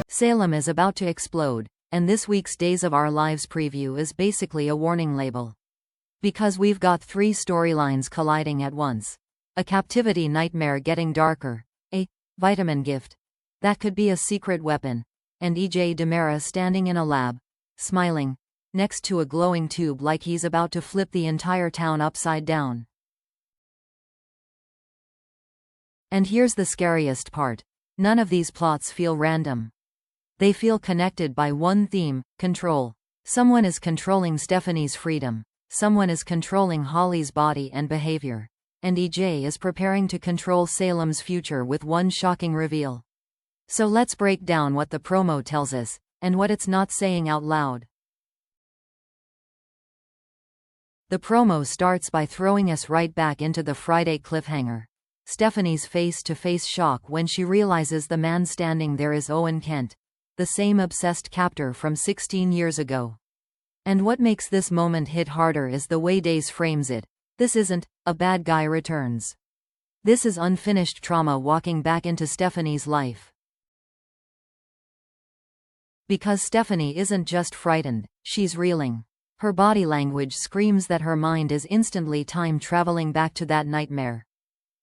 Salem is about to explode, and this week's Days of Our Lives preview is basically a warning label. Because we've got three storylines colliding at once. A captivity nightmare getting darker, a vitamin gift that could be a secret weapon, and E.J. DiMera standing in a lab, smiling, next to a glowing tube like he's about to flip the entire town upside down. And here's the scariest part. None of these plots feel random. They feel connected by one theme: control. Someone is controlling Stephanie's freedom. Someone is controlling Holly's body and behavior. And EJ is preparing to control Salem's future with one shocking reveal. So let's break down what the promo tells us, and what it's not saying out loud. The promo starts by throwing us right back into the Friday cliffhanger. Stephanie's face-to-face shock when she realizes the man standing there is Owen Kent, the same obsessed captor from 16 years ago. And what makes this moment hit harder is the way Days frames it. This isn't a bad guy returns. This is unfinished trauma walking back into Stephanie's life. Because Stephanie isn't just frightened, she's reeling. Her body language screams that her mind is instantly time traveling back to that nightmare.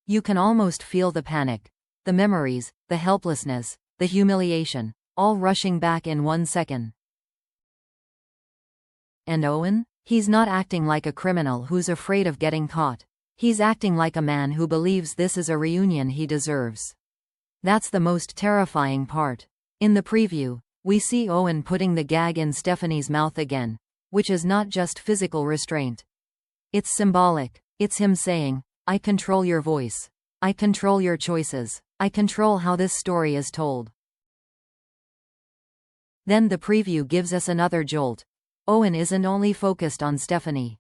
You can almost feel the panic, the memories, the helplessness, the humiliation, all rushing back in 1 second. And Owen? He's not acting like a criminal who's afraid of getting caught. He's acting like a man who believes this is a reunion he deserves. That's the most terrifying part. In the preview, we see Owen putting the gag in Stephanie's mouth again, which is not just physical restraint. It's symbolic. It's him saying, "I control your voice. I control your choices. I control how this story is told." Then the preview gives us another jolt. Owen isn't only focused on Stephanie.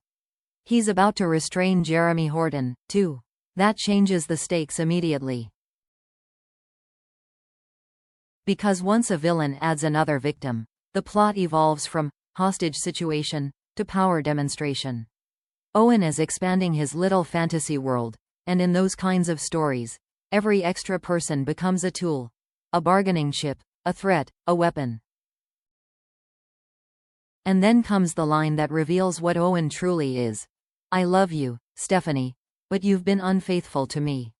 He's about to restrain Jeremy Horton, too. That changes the stakes immediately. Because once a villain adds another victim, the plot evolves from hostage situation to power demonstration. Owen is expanding his little fantasy world, and in those kinds of stories, every extra person becomes a tool, a bargaining chip, a threat, a weapon. And then comes the line that reveals what Owen truly is. "I love you, Stephanie, but you've been unfaithful to me."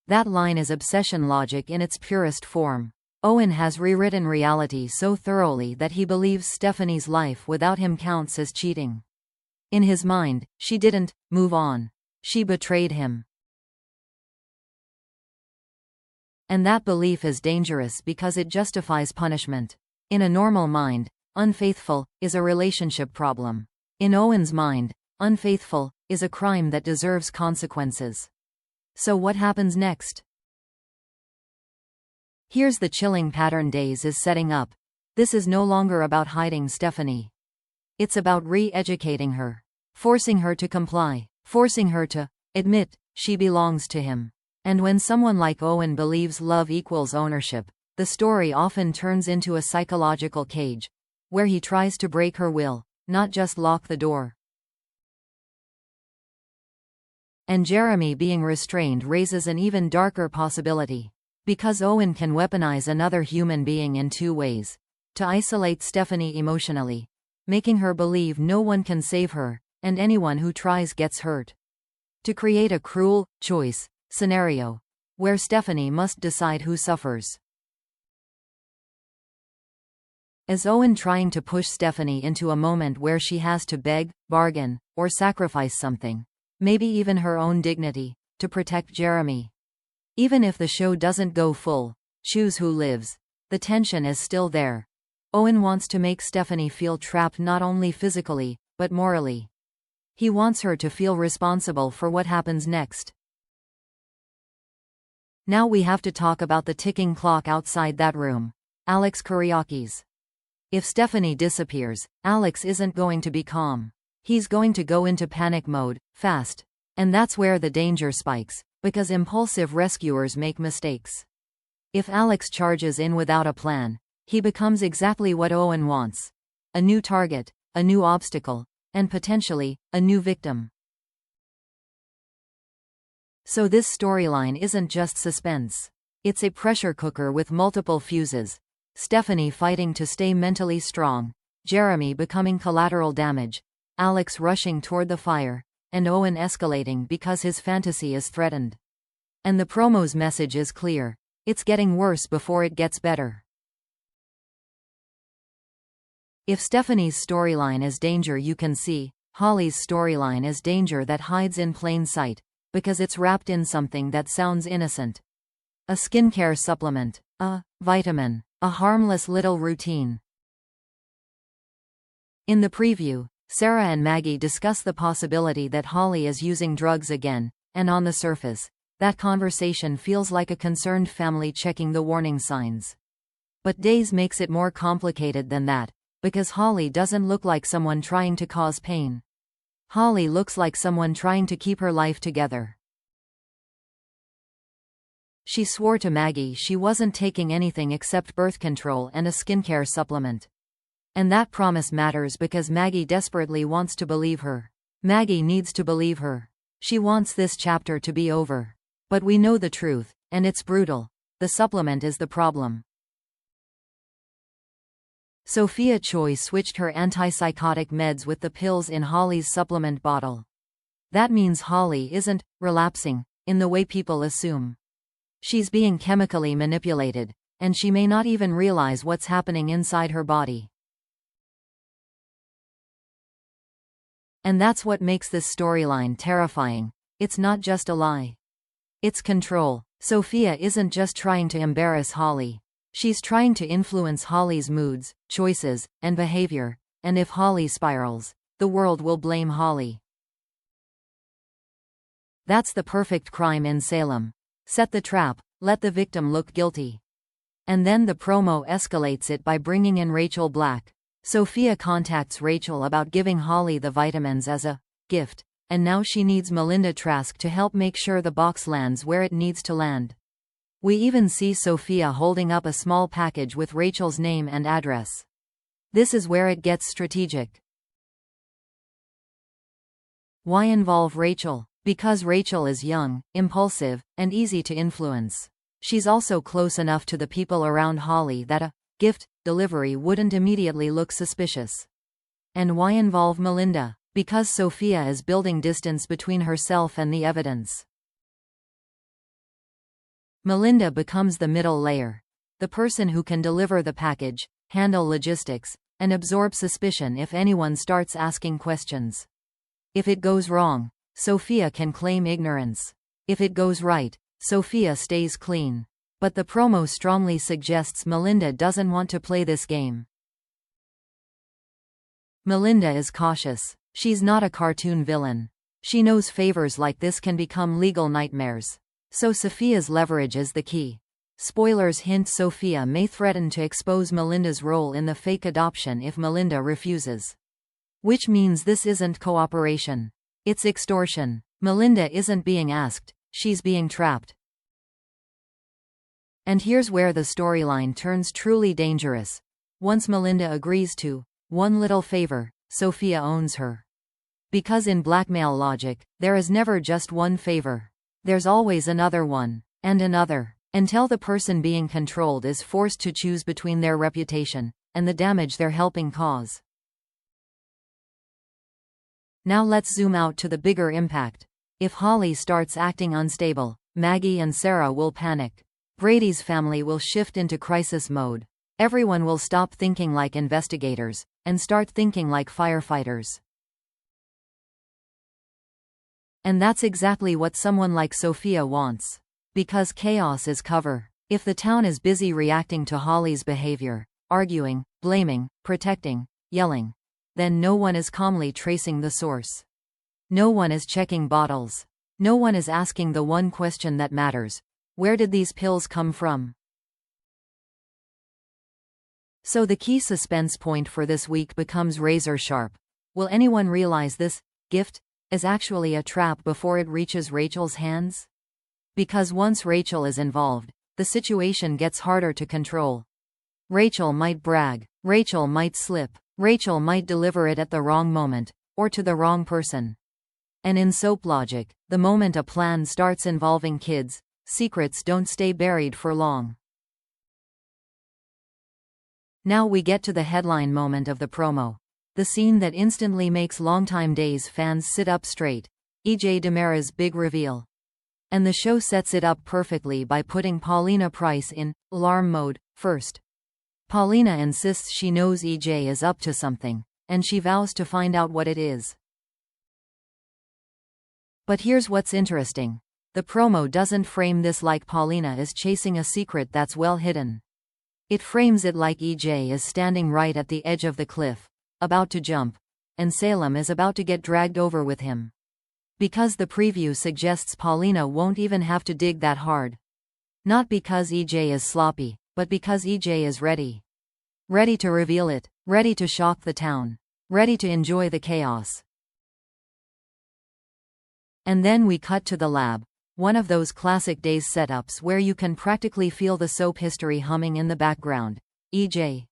That line is obsession logic in its purest form. Owen has rewritten reality so thoroughly that he believes Stephanie's life without him counts as cheating. In his mind, she didn't move on. She betrayed him. And that belief is dangerous because it justifies punishment. In a normal mind, unfaithful is a relationship problem. In Owen's mind, unfaithful is a crime that deserves consequences. So what happens next? Here's the chilling pattern Days is setting up. This is no longer about hiding Stephanie. It's about re-educating her, forcing her to comply, forcing her to admit she belongs to him. And when someone like Owen believes love equals ownership, the story often turns into a psychological cage, where he tries to break her will, not just lock the door. And Jeremy being restrained raises an even darker possibility. Because Owen can weaponize another human being in two ways. To isolate Stephanie emotionally, making her believe no one can save her, and anyone who tries gets hurt. To create a cruel choice scenario, where Stephanie must decide who suffers. Is Owen trying to push Stephanie into a moment where she has to beg, bargain, or sacrifice something, maybe even her own dignity, to protect Jeremy? Even if the show doesn't go full choose who lives, the tension is still there. Owen wants to make Stephanie feel trapped not only physically, but morally. He wants her to feel responsible for what happens next. Now we have to talk about the ticking clock outside that room. Alex Kyriakis. If Stephanie disappears, Alex isn't going to be calm. He's going to go into panic mode, fast. And that's where the danger spikes, because impulsive rescuers make mistakes. If Alex charges in without a plan, he becomes exactly what Owen wants. A new target, a new obstacle, and potentially, a new victim. So this storyline isn't just suspense. It's a pressure cooker with multiple fuses. Stephanie fighting to stay mentally strong, Jeremy becoming collateral damage, Alex rushing toward the fire, and Owen escalating because his fantasy is threatened. And the promo's message is clear: it's getting worse before it gets better. If Stephanie's storyline is danger you can see, Holly's storyline is danger that hides in plain sight, because it's wrapped in something that sounds innocent. A skincare supplement, a vitamin, a harmless little routine. In the preview, Sarah and Maggie discuss the possibility that Holly is using drugs again, and on the surface, that conversation feels like a concerned family checking the warning signs. But Days makes it more complicated than that, because Holly doesn't look like someone trying to cause pain. Holly looks like someone trying to keep her life together. She swore to Maggie she wasn't taking anything except birth control and a skincare supplement. And that promise matters because Maggie desperately wants to believe her. Maggie needs to believe her. She wants this chapter to be over. But we know the truth, and it's brutal. The supplement is the problem. Sophia Choi switched her antipsychotic meds with the pills in Holly's supplement bottle. That means Holly isn't relapsing in the way people assume. She's being chemically manipulated, and she may not even realize what's happening inside her body. And that's what makes this storyline terrifying. It's not just a lie. It's control. Sophia isn't just trying to embarrass Holly. She's trying to influence Holly's moods, choices, and behavior, and if Holly spirals, the world will blame Holly. That's the perfect crime in Salem. Set the trap, let the victim look guilty. And then the promo escalates it by bringing in Rachel Black. Sophia contacts Rachel about giving Holly the vitamins as a gift, and now she needs Melinda Trask to help make sure the box lands where it needs to land. We even see Sophia holding up a small package with Rachel's name and address. This is where it gets strategic. Why involve Rachel? Because Rachel is young, impulsive, and easy to influence. She's also close enough to the people around Holly that a gift delivery wouldn't immediately look suspicious. And why involve Melinda? Because Sophia is building distance between herself and the evidence. Melinda becomes the middle layer. The person who can deliver the package, handle logistics, and absorb suspicion if anyone starts asking questions. If it goes wrong, Sophia can claim ignorance. If it goes right, Sophia stays clean. But the promo strongly suggests Melinda doesn't want to play this game. Melinda is cautious. She's not a cartoon villain. She knows favors like this can become legal nightmares. So Sophia's leverage is the key. Spoilers hint Sophia may threaten to expose Melinda's role in the fake adoption if Melinda refuses. Which means this isn't cooperation. It's extortion. Melinda isn't being asked, she's being trapped. And here's where the storyline turns truly dangerous. Once Melinda agrees to one little favor, Sophia owns her. Because in blackmail logic, there is never just one favor. There's always another one, and another, until the person being controlled is forced to choose between their reputation and the damage they're helping cause. Now let's zoom out to the bigger impact. If Holly starts acting unstable, Maggie and Sarah will panic. Brady's family will shift into crisis mode. Everyone will stop thinking like investigators and start thinking like firefighters. And that's exactly what someone like Sophia wants. Because chaos is cover. If the town is busy reacting to Holly's behavior, arguing, blaming, protecting, yelling, then no one is calmly tracing the source. No one is checking bottles. No one is asking the one question that matters: where did these pills come from? So the key suspense point for this week becomes razor sharp. Will anyone realize this gift is actually a trap before it reaches Rachel's hands? Because once Rachel is involved, the situation gets harder to control. Rachel might brag, Rachel might slip, Rachel might deliver it at the wrong moment, or to the wrong person. And in soap logic, the moment a plan starts involving kids, secrets don't stay buried for long. Now we get to the headline moment of the promo. The scene that instantly makes longtime Days fans sit up straight. EJ Demara's big reveal. And the show sets it up perfectly by putting Paulina Price in alarm mode first. Paulina insists she knows EJ is up to something, and she vows to find out what it is. But here's what's interesting. The promo doesn't frame this like Paulina is chasing a secret that's well hidden. It frames it like EJ is standing right at the edge of the cliff, about to jump, and Salem is about to get dragged over with him. Because the preview suggests Paulina won't even have to dig that hard. Not because EJ is sloppy, but because EJ is ready. Ready to reveal it, ready to shock the town, ready to enjoy the chaos. And then we cut to the lab, one of those classic Days setups where you can practically feel the soap history humming in the background. EJ,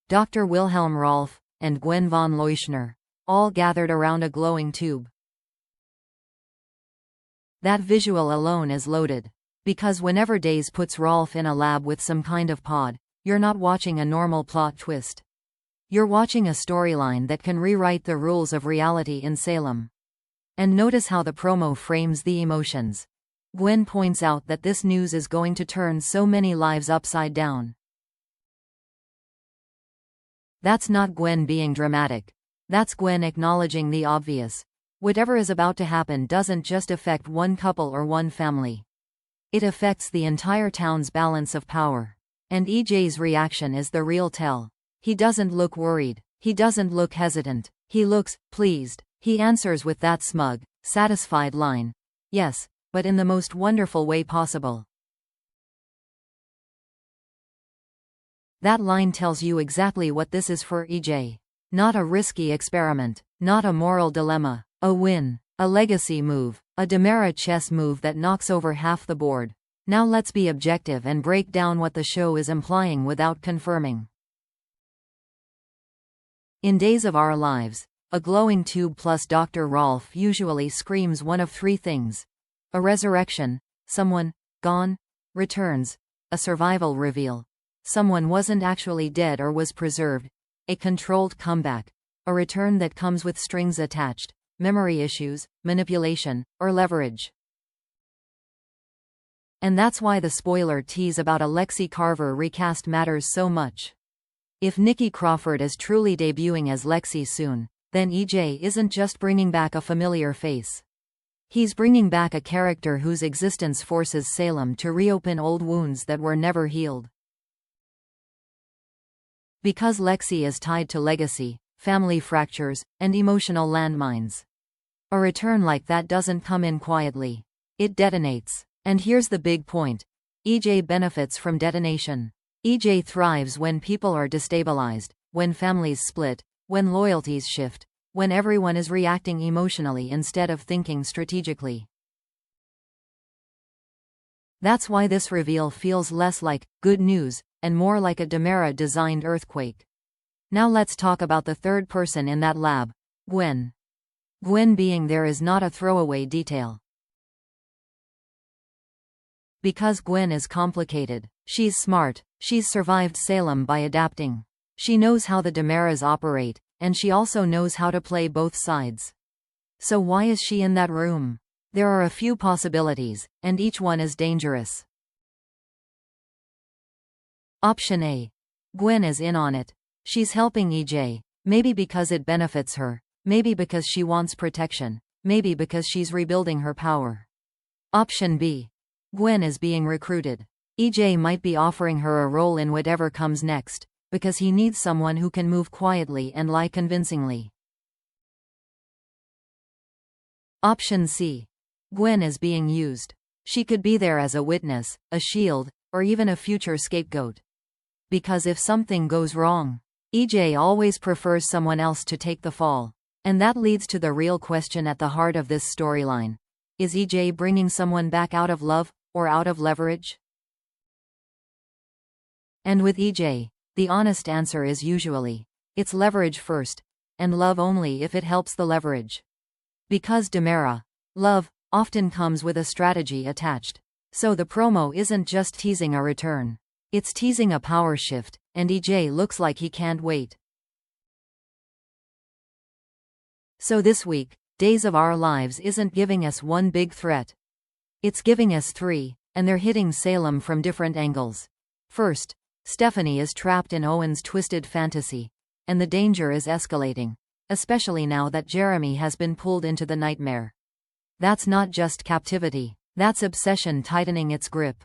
Dr. Wilhelm Rolf, and Gwen von Leuschner, all gathered around a glowing tube. That visual alone is loaded. Because whenever Days puts Rolf in a lab with some kind of pod, you're not watching a normal plot twist. You're watching a storyline that can rewrite the rules of reality in Salem. And notice how the promo frames the emotions. Gwen points out that this news is going to turn so many lives upside down. That's not Gwen being dramatic. That's Gwen acknowledging the obvious. Whatever is about to happen doesn't just affect one couple or one family. It affects the entire town's balance of power. And EJ's reaction is the real tell. He doesn't look worried. He doesn't look hesitant. He looks pleased. He answers with that smug, satisfied line. Yes, but in the most wonderful way possible. That line tells you exactly what this is for EJ. Not a risky experiment. Not a moral dilemma. A win. A legacy move. A Demara chess move that knocks over half the board. Now let's be objective and break down what the show is implying without confirming. In Days of Our Lives, a glowing tube plus Dr. Rolf usually screams one of three things. A resurrection, someone, gone, returns, a survival reveal, someone wasn't actually dead or was preserved, a controlled comeback, a return that comes with strings attached, memory issues, manipulation, or leverage. And that's why the spoiler tease about a Lexi Carver recast matters so much. If Nikki Crawford is truly debuting as Lexi soon, then EJ isn't just bringing back a familiar face. He's bringing back a character whose existence forces Salem to reopen old wounds that were never healed. Because Lexi is tied to legacy, family fractures, and emotional landmines. A return like that doesn't come in quietly. It detonates. And here's the big point. EJ benefits from detonation. EJ thrives when people are destabilized, when families split, when loyalties shift, when everyone is reacting emotionally instead of thinking strategically. That's why this reveal feels less like good news and more like a Demara-designed earthquake. Now let's talk about the third person in that lab, Gwen. Gwen being there is not a throwaway detail. Because Gwen is complicated, she's smart, she's survived Salem by adapting. She knows how the Demaras operate, and she also knows how to play both sides. So why is she in that room? There are a few possibilities, and each one is dangerous. Option A. Gwen is in on it. She's helping EJ, maybe because it benefits her, maybe because she wants protection, maybe because she's rebuilding her power. Option B. Gwen is being recruited. EJ might be offering her a role in whatever comes next, because he needs someone who can move quietly and lie convincingly. Option C. Gwen is being used. She could be there as a witness, a shield, or even a future scapegoat. Because if something goes wrong, EJ always prefers someone else to take the fall. And that leads to the real question at the heart of this storyline. Is EJ bringing someone back out of love, or out of leverage? And with EJ, the honest answer is usually, it's leverage first, and love only if it helps the leverage. Because DMERA, love, often comes with a strategy attached. So the promo isn't just teasing a return. It's teasing a power shift, and EJ looks like he can't wait. So this week, Days of Our Lives isn't giving us one big threat. It's giving us three, and they're hitting Salem from different angles. First, Stephanie is trapped in Owen's twisted fantasy, and the danger is escalating, especially now that Jeremy has been pulled into the nightmare. That's not just captivity, that's obsession tightening its grip.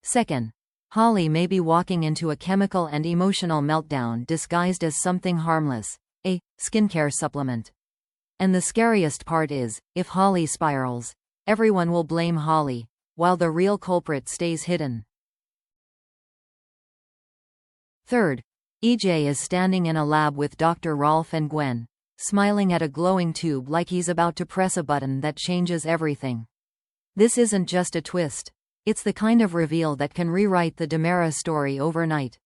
Second, Holly may be walking into a chemical and emotional meltdown disguised as something harmless, a skincare supplement. And the scariest part is, if Holly spirals, everyone will blame Holly, while the real culprit stays hidden. Third, EJ is standing in a lab with Dr. Rolf and Gwen, smiling at a glowing tube like he's about to press a button that changes everything. This isn't just a twist. It's the kind of reveal that can rewrite the DMERA story overnight.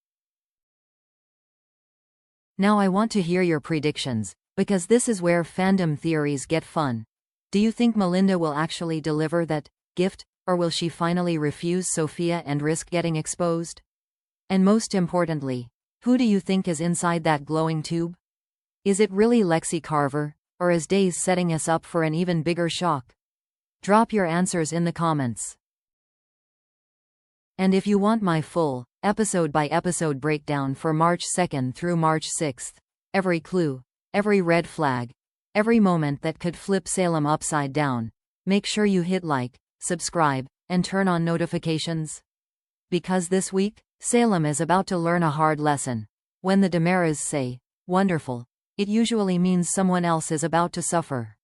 Now I want to hear your predictions, because this is where fandom theories get fun. Do you think Melinda will actually deliver that gift, or will she finally refuse Sophia and risk getting exposed? And most importantly, who do you think is inside that glowing tube? Is it really Lexi Carver, or is Days setting us up for an even bigger shock? Drop your answers in the comments. And if you want my full, episode-by-episode breakdown for March 2nd through March 6th, every clue, every red flag, every moment that could flip Salem upside down, make sure you hit like, subscribe, and turn on notifications. Because this week, Salem is about to learn a hard lesson. When the DMERAs say, "wonderful," it usually means someone else is about to suffer.